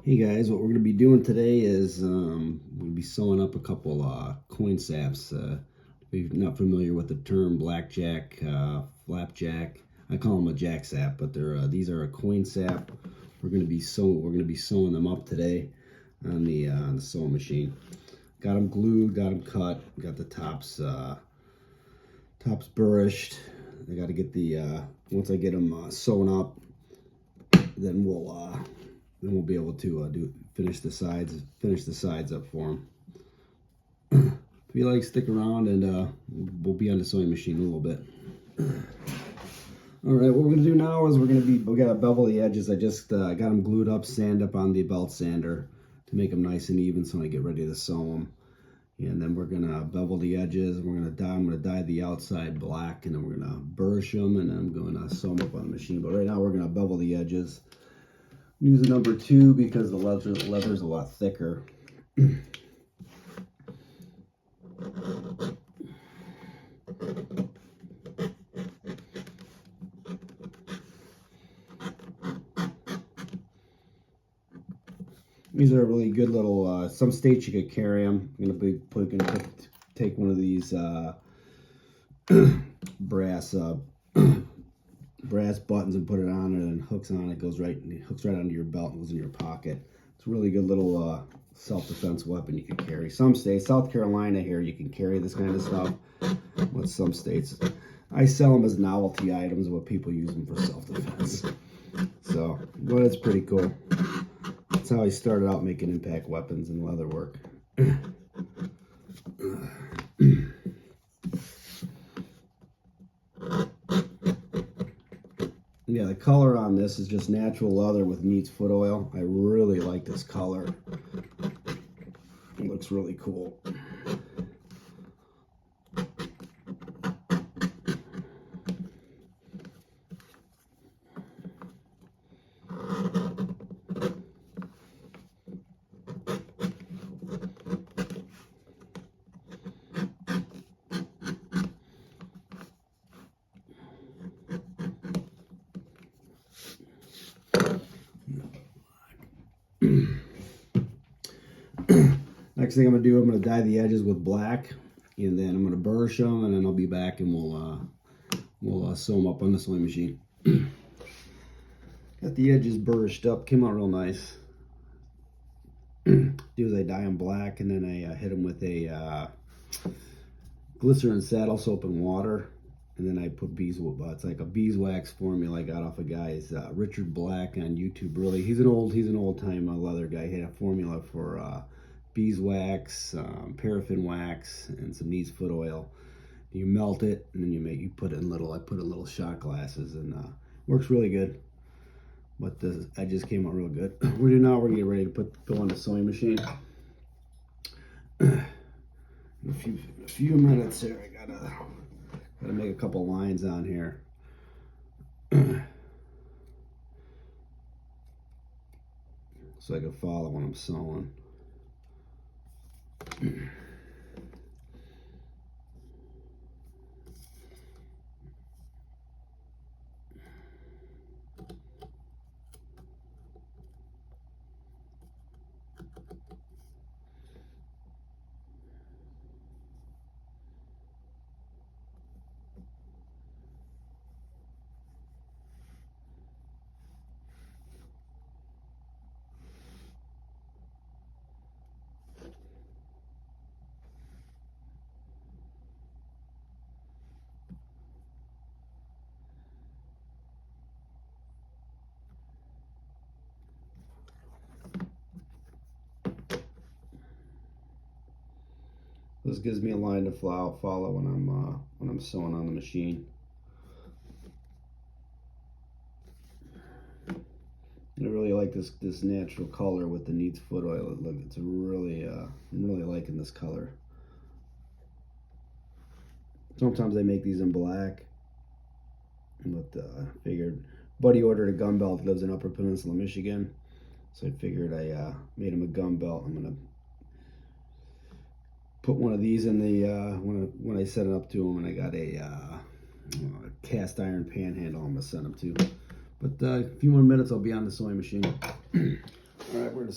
Hey guys, what we're going to be doing today is we'll be sewing up a couple coin saps. If you're not familiar with the term blackjack, flapjack, I call them a jack sap, but these are a coin sap. We're going to be sewing them up today on the sewing machine. Got them glued, got them cut, got the tops burnished. I got to get the once I get them sewn up, then we'll be able to finish the sides up for them. If you like, stick around and we'll be on the sewing machine a little bit. All right, what we're gonna do now is we gotta bevel the edges. I just got them glued up, sand up on the belt sander to make them nice and even so when I get ready to sew them. And then we're gonna bevel the edges. I'm gonna dye the outside black, and then we're gonna burnish them, and then I'm gonna sew them up on the machine. But right now we're gonna bevel the edges. Use a number 2 because the leather's a lot thicker. These are really good little. Some states you could carry them. I'm gonna take one of these brass buttons and put it on, and hooks on. It hooks right onto your belt and goes in your pocket. It's a really good little self-defense weapon you can carry. Some states, South Carolina here, you can carry this kind of stuff. With some states, I sell them as novelty items, what people use them for self-defense. So, but it's pretty cool. That's how I started out making impact weapons and leather work. Yeah, the color on this is just natural leather with neat foot oil. I really like this color. It looks really cool. Next thing I'm gonna do, I'm gonna dye the edges with black, and then I'm gonna burnish them, and then I'll be back and we'll sew them up on the sewing machine. Got the edges burnished up, came out real nice. Do is I dye them black, and then I hit them with a glycerin saddle soap and water, and then I put it's like a beeswax formula I got off a guy's Richard Black on YouTube. Really, he's an old time leather guy. He had a formula for beeswax, paraffin wax, and some neat foot oil. You melt it, and then I put in little shot glasses, and works really good. But I just came out real good. We're gonna get ready to go on the sewing machine. In a few minutes here, I gotta make a couple lines on here. So I can follow when I'm sewing. This gives me a line to follow when I'm sewing on the machine. I really like this natural color with the neat foot oil. It's really I'm really liking this color. Sometimes they make these in black, but figured buddy ordered a gun belt. Lives in Upper Peninsula, Michigan, so I figured I made him a gun belt. I'm gonna put one of these in the when I set it up to him, and I got a cast iron panhandle I'm gonna send him to. But a few more minutes, I'll be on the sewing machine. All right, we're to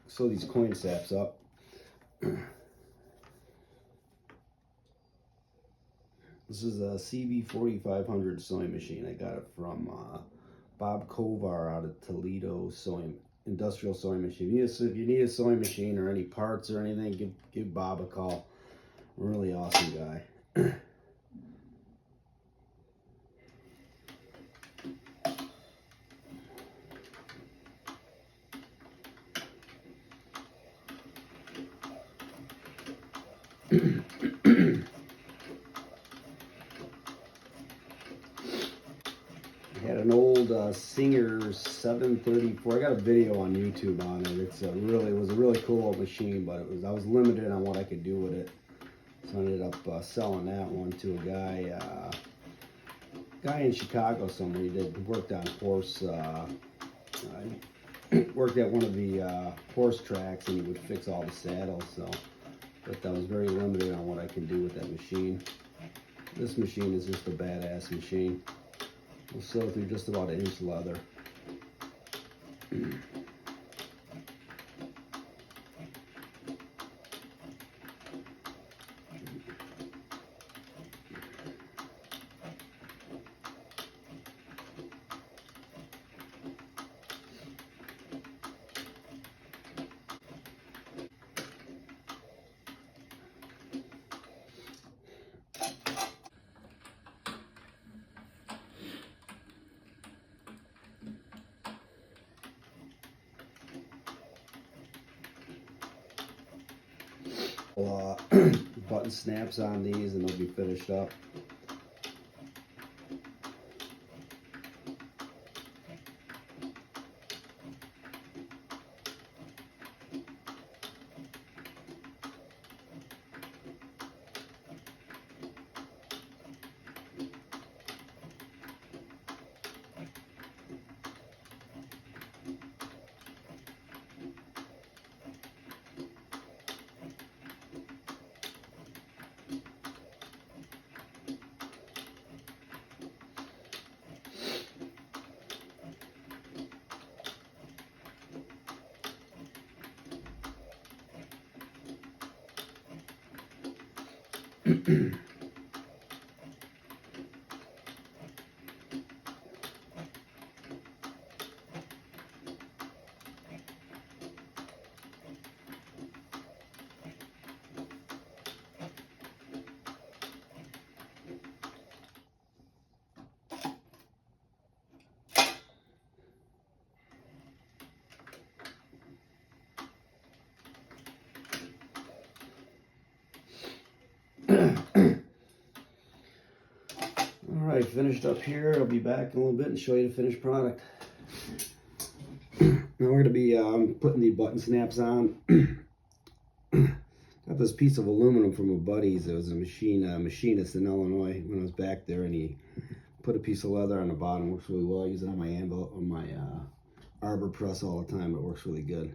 sew these coin saps up. This is a CB4500 sewing machine. I got it from Bob Kovar out of Toledo industrial sewing machine. If you need a sewing machine or any parts or anything, give Bob a call. Really awesome guy. I had an old Singer 734. I got a video on YouTube on it. It was a really cool old machine, but I was limited on what I could do with it. So I ended up selling that one to a guy in Chicago somewhere. He worked on horse. Worked at one of the horse tracks, and he would fix all the saddles. So, but I was very limited on what I can do with that machine. This machine is just a badass machine. We'll sew through just about an inch leather. Button snaps on these and they'll be finished up. Alright, finished up here. I'll be back in a little bit and show you the finished product. Now we're going to be putting the button snaps on. Got this piece of aluminum from a buddy's. It was a machinist in Illinois when I was back there, and he put a piece of leather on the bottom. Works really well. I use it on my anvil, on my arbor press all the time. It works really good.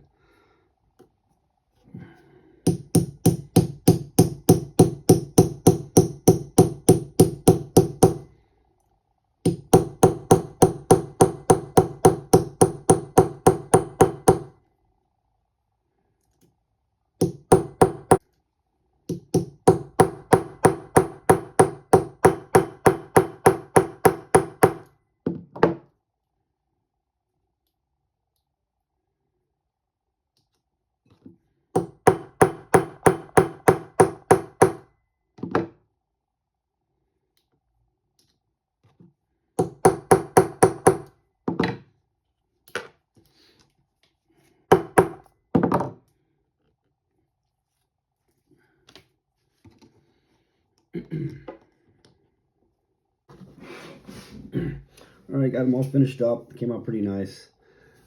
Alright, got them all finished up. Came out pretty nice.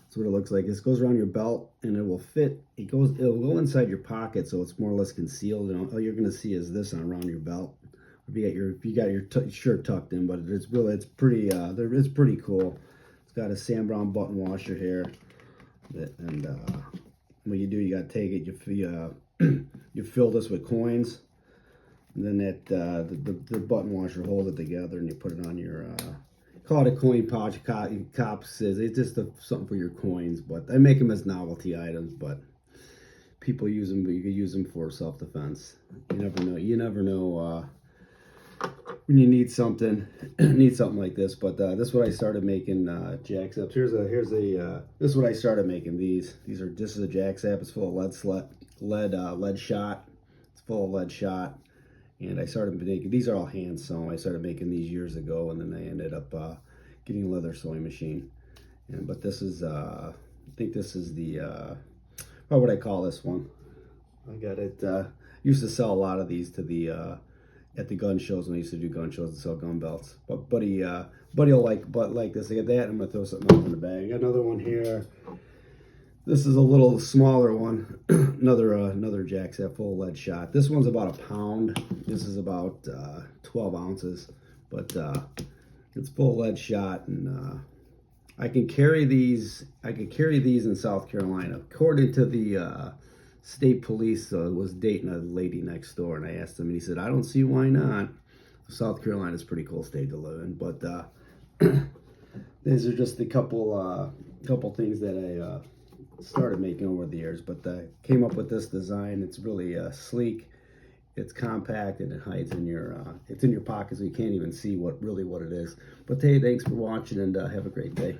That's what it looks like. This goes around your belt and it will fit. It'll go inside your pocket, so it's more or less concealed. And all you're going to see is this around your belt. If you got your shirt tucked in, but it's pretty cool. It's got a Sam Brown button washer here, and what you do, you got to take it. You fill this with coins, and then the button washer holds it together, and you put it on your call it a coin pouch. Cop says it's just something for your coins, but I make them as novelty items. But people use them, but you could use them for self-defense. You never know. You never know when you need something, need something like this. But this is what I started making jack saps. Here's a this is what I started making. This is a jack sap. It's full of lead shot. It's full of lead shot. And I started making, these are all hand sewn. I started making these years ago, and then I ended up getting a leather sewing machine. But this is, I think this is the, what would I call this one? I got it, used to sell a lot of these to the, at the gun shows when I used to do gun shows and sell gun belts. But buddy will like this. I got that, I'm gonna throw something else in the bag. I got another one here. This is a little smaller one. another jack sap full of lead shot. This one's about a pound. This is about 12 ounces, but it's full of lead shot, and I can carry these. I can carry these in South Carolina. According to the state police, was dating a lady next door, and I asked him, and he said, "I don't see why not." South Carolina's a pretty cool state to live in, but these are just a couple things that I started making over the years, but came up with this design. It's really sleek, it's compact, and it hides in your it's in your pocket, so you can't even see what it is. But hey, thanks for watching, and have a great day.